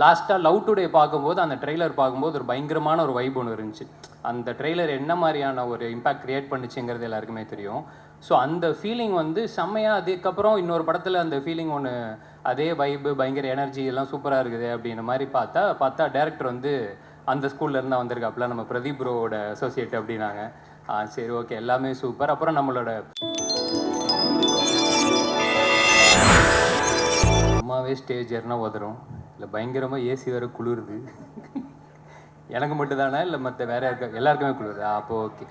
லாஸ்ட்டாக love today பார்க்கும்போது அந்த ட்ரெய்லர் பார்க்கும்போது ஒரு பயங்கரமான ஒரு வைப் ஒன்று இருந்துச்சு. அந்த ட்ரெய்லர் என்ன மாதிரியான ஒரு இம்பேக்ட் கிரியேட் பண்ணுச்சுங்கிறது எல்லாருக்குமே தெரியும். ஸோ அந்த ஃபீலிங் வந்து செம்மையாக, அதுக்கப்புறம் இன்னொரு படத்தில் அந்த ஃபீலிங் ஒன்று, அதே வைப்பு பயங்கர எனர்ஜி எல்லாம் சூப்பராக இருக்குது அப்படின்ற மாதிரி பார்த்தா டேரக்டர் வந்து அந்த ஸ்கூல்லேருந்து தான் வந்திருக்காப்புல, நம்ம பிரதீப் ப்ரோவோட அசோசியேட் அப்படின்னாங்க. சரி ஓகே, எல்லாமே சூப்பர். அப்புறம் நம்மளோட அம்மாவே ஸ்டேஜ் ஏறினா உதறும், இல்லை பயங்கரமாக ஏசி வேறு குளிருது. எனக்கு மட்டும் தானே இல்லை மற்ற வேற யாருக்கா எல்லாருக்குமே குளிருது? அப்போ ஓகே,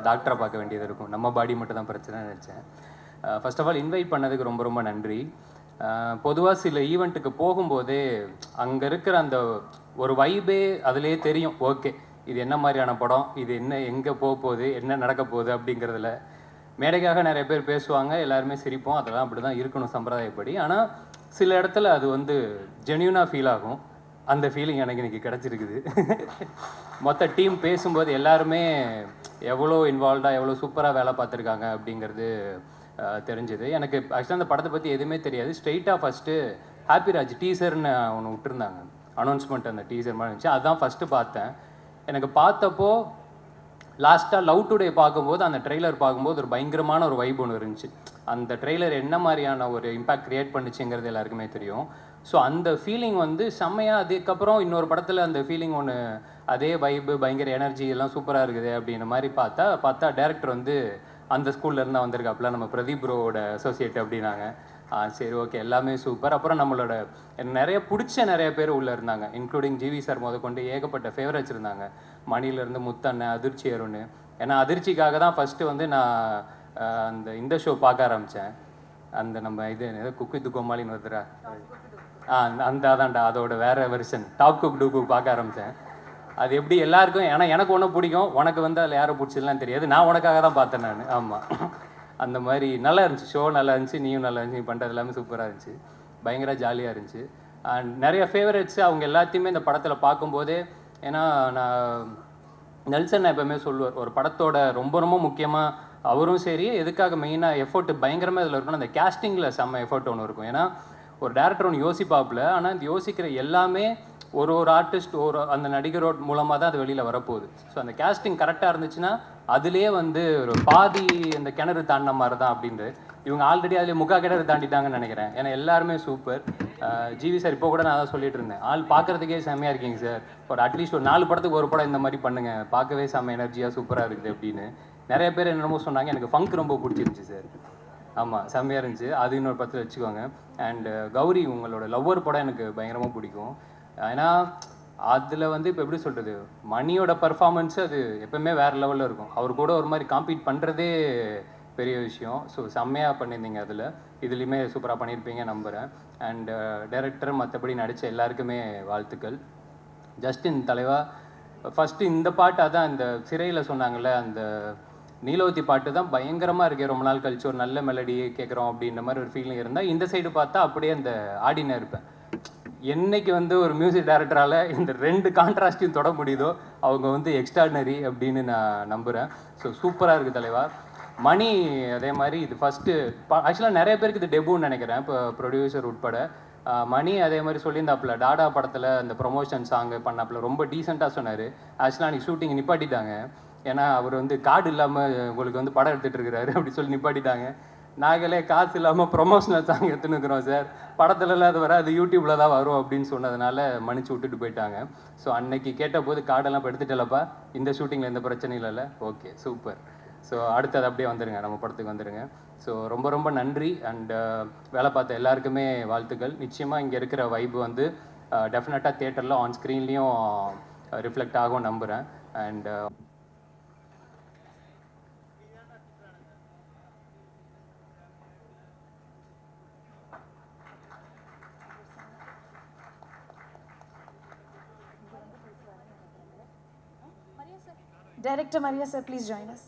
டாக்டரை பார்க்க வேண்டியது இருக்கும், நம்ம பாடி மட்டும் தான் பிரச்சனை நினச்சேன். ஃபர்ஸ்ட் ஆஃப் ஆல் இன்வைட் பண்ணதுக்கு ரொம்ப ரொம்ப நன்றி. பொதுவாக சில ஈவெண்ட்டுக்கு போகும்போதே அங்கே இருக்கிற அந்த ஒரு வைபே அதுலேயே தெரியும். ஓகே, இது என்ன மாதிரியான படம், இது என்ன, எங்கே போக போகுது, என்ன நடக்க போகுது அப்படிங்கிறதுல. மேடைக்காக நிறைய பேர் பேசுவாங்க, எல்லாருமே சிரிப்போம், அதெல்லாம் அப்படி தான் இருக்கணும் சம்பிரதாயப்படி. ஆனால் சில இடத்துல அது வந்து ஜென்யூனாக ஃபீல் ஆகும். அந்த ஃபீலிங் எனக்கு இன்றைக்கி கிடச்சிருக்குது. மொத்த டீம் பேசும்போது எல்லாருமே எவ்வளோ இன்வால்வ்டாக எவ்வளோ சூப்பராக வேலை பார்த்துருக்காங்க அப்படிங்கிறது தெரிஞ்சுது. எனக்கு ஆக்சுவலாக அந்த படத்தை பற்றி எதுவுமே தெரியாது. ஸ்ட்ரெயிட்டாக ஃபஸ்ட்டு ஹாப்பிராஜ் டீசர்னு ஒன்று விட்டுருந்தாங்க, அனௌன்ஸ்மெண்ட். அந்த டீசர் மாதிரி இருந்துச்சு, அதுதான் ஃபஸ்ட்டு பார்த்தேன். எனக்கு பார்த்தப்போ லாஸ்ட்டாக லவ் டுடே பார்க்கும்போது அந்த ட்ரெய்லர் பார்க்கும்போது ஒரு பயங்கரமான ஒரு வைப் ஒன்று இருந்துச்சு. அந்த ட்ரெய்லர் என்ன மாதிரியான ஒரு இம்பேக்ட் கிரியேட் பண்ணுச்சுங்கிறது எல்லாருக்குமே தெரியும். ஸோ அந்த ஃபீலிங் வந்து செம்மையாக, அதுக்கப்புறம் இன்னொரு படத்தில் அந்த ஃபீலிங் ஒன்று, அதே வைப்பு பயங்கர எனர்ஜி எல்லாம் சூப்பராக இருக்குது அப்படின்ற மாதிரி பார்த்தா டேரக்டர் வந்து அந்த ஸ்கூல்லேருந்து தான் வந்திருக்காப்புல, நம்ம பிரதீப் ப்ரோவோட அசோசியேட் அப்படின்னாங்க. சரி ஓகே, எல்லாமே சூப்பர். அப்புறம் நம்மளோட நிறைய பிடிச்ச நிறைய பேர் உள்ளே இருந்தாங்க, இன்க்ளூடிங் ஜிவி சார் முதற்கொண்டு ஏகப்பட்ட ஃபேவரட்ஸ் இருந்தாங்க. மணிலேருந்து முத்தண்ணன், அதிர்ச்சி அருண். ஏன்னா அதிர்ச்சிக்காக தான் ஃபஸ்ட்டு வந்து நான் இந்த ஷோ பார்க்க ஆரம்பித்தேன். அந்த நம்ம இது குக் வித் கோமாளின்னு வருதுரா, அந்த அதான்டா, அதோட வேற version top cook dupe cook பார்க்க ஆரம்பித்தேன். அது எப்படி எல்லாருக்கும், ஏன்னா எனக்கு ஒன்று பிடிக்கும், உனக்கு வந்து அதில் யாரும் பிடிச்சதுலாம் தெரியாது, நான் உனக்காக தான் பார்த்தேன் நான். ஆமாம், அந்த மாதிரி நல்லா இருந்துச்சு ஷோ, நல்லா இருந்துச்சு, நீயும் நல்லா இருந்துச்சு, நீ பண்ணுறது எல்லாமே சூப்பராக இருந்துச்சு, பயங்கர ஜாலியாக இருந்துச்சு. அண்ட் நிறைய ஃபேவரட்ஸு அவங்க எல்லாத்தையுமே இந்த படத்தில் பார்க்கும்போதே. ஏன்னா நான் நெல்சன் எப்பவுமே சொல்லுவார், ஒரு படத்தோட ரொம்ப ரொம்ப முக்கியமாக அவரும் சரி, எதுக்காக மெயினாக எஃபோர்ட் பயங்கரமாக இதில் இருக்கணும், அந்த கேஸ்டிங்கில் செம்ம எஃபோர்ட் ஒன்று இருக்கும். ஏன்னா ஒரு டேரக்டர் ஒன்று யோசிப்பாப்புல, ஆனால் இந்த யோசிக்கிற எல்லாமே ஒரு ஆர்டிஸ்ட், ஒரு அந்த நடிகரோட மூலமாக தான் அது வெளியில் வரப்போகுது. ஸோ அந்த கேஸ்டிங் கரெக்டாக இருந்துச்சுன்னா அதுலேயே வந்து ஒரு பாதி இந்த கிணறு தாண்டின மாதிரி தான் அப்படின்ட்டு. இவங்க ஆல்ரெடி அதில் முக்கா கிணறு தாண்டிட்டாங்கன்னு நினைக்கிறேன், ஏன்னா எல்லாருமே சூப்பர். ஜிவி சார் இப்போ கூட நான் தான் சொல்லிட்டு இருந்தேன், ஆள் பார்க்குறதுக்கே செம்மையாக இருக்கீங்க சார், ஒரு அட்லீஸ்ட் ஒரு 4 படத்துக்கு ஒரு படம் இந்த மாதிரி பண்ணுங்கள், பார்க்கவே செம்ம எனர்ஜியாக சூப்பராக இருக்குது அப்படின்னு. நிறைய பேர் என்னென்னமோ சொன்னாங்க, எனக்கு ஃபங்க் ரொம்ப பிடிச்சிருந்துச்சி சார். ஆமாம், செம்மையாக இருந்துச்சு, அது இன்னொரு படத்தில் வச்சுக்கோங்க. அண்டு கௌரி, உங்களோட லவ்வர் படம் எனக்கு பயங்கரமாக பிடிக்கும். ஏன்னா அதில் வந்து இப்போ எப்படி சொல்கிறது, மணியோட பர்ஃபார்மன்ஸு அது எப்போவுமே வேறு லெவலில் இருக்கும். அவர் கூட ஒரு மாதிரி காம்பீட் பண்ணுறதே பெரிய விஷயம். ஸோ செம்மையாக பண்ணியிருந்தீங்க அதில், இதுலேயுமே சூப்பராக பண்ணியிருப்பீங்க நம்புகிறேன். அண்டு டைரக்டர் மற்றபடி நடித்த எல்லாருக்குமே வாழ்த்துக்கள். ஜஸ்டின் தலைவா, ஃபஸ்ட்டு இந்த பாட்டு, அதான் இந்த சிறையில் சொன்னாங்கள்ல, அந்த நீலோத்தி பாட்டு தான் பயங்கரமாக இருக்கே, ரொம்ப நாள் கழிச்சு ஒரு நல்ல மெலடி கேட்குறோம் அப்படின்ற மாதிரி ஒரு ஃபீலிங் இருந்தால், இந்த சைடு பார்த்தா அப்படியே அந்த ஆடினே இருப்பேன். என்னைக்கு வந்து ஒரு மியூசிக் டைரக்டரால் இந்த 2 கான்ட்ராஸ்டையும் தொட முடியுதோ அவங்க வந்து எக்ஸ்ட்ராடினரி அப்படின்னு நான் நம்புகிறேன். ஸோ சூப்பராக இருக்குது தலைவா. மணி அதே மாதிரி இது ஃபஸ்ட்டு ஆக்சுவலாக நிறைய பேருக்கு இது டெபுன்னு நினைக்கிறேன், இப்போ ப்ரொடியூசர் உட்பட. மணி அதே மாதிரி சொல்லியிருந்தாப்புல, டாடா படத்தில் அந்த ப்ரொமோஷன் சாங்கு பண்ணாப்புல, ரொம்ப டீசெண்டாக சொன்னார். ஆக்சுவலாக அன்றைக்கி ஷூட்டிங் நிப்பாட்டிட்டாங்க, ஏன்னா அவர் வந்து கார்டு இல்லாமல் உங்களுக்கு வந்து படம் எடுத்துகிட்டு இருக்கிறாரு அப்படி சொல்லி நிப்பாட்டிட்டாங்க. நாங்களே காசு இல்லாமல் ப்ரொமோஷனல் சாங் எடுத்துன்னு இருக்கிறோம் சார், படத்துலலாம் அது வராது, யூடியூப்பில் தான் வரும் அப்படின்னு சொன்னதுனால மன்னிச்சு விட்டுட்டு போயிட்டாங்க. ஸோ அன்னைக்கு கேட்டபோது கார்டெல்லாம் இப்போ எடுத்துட்டலப்பா, இந்த ஷூட்டிங்கில் எந்த பிரச்சனையும் இல்லைல்ல, ஓகே சூப்பர். ஸோ அடுத்தது அப்படியே வந்துடுங்க, நம்ம படத்துக்கு வந்துடுங்க. ஸோ ரொம்ப ரொம்ப நன்றி. அண்ட் வேலை பார்த்த எல்லாருக்குமே வாழ்த்துக்கள். நிச்சயமாக இங்கே இருக்கிற வைப் வந்து டெஃபினட்டாக தியேட்டரில் ஆன் ஸ்க்ரீன்லேயும் ரிஃப்ளெக்ட் ஆகும் நம்புகிறேன். And Director Maria sir, please join us.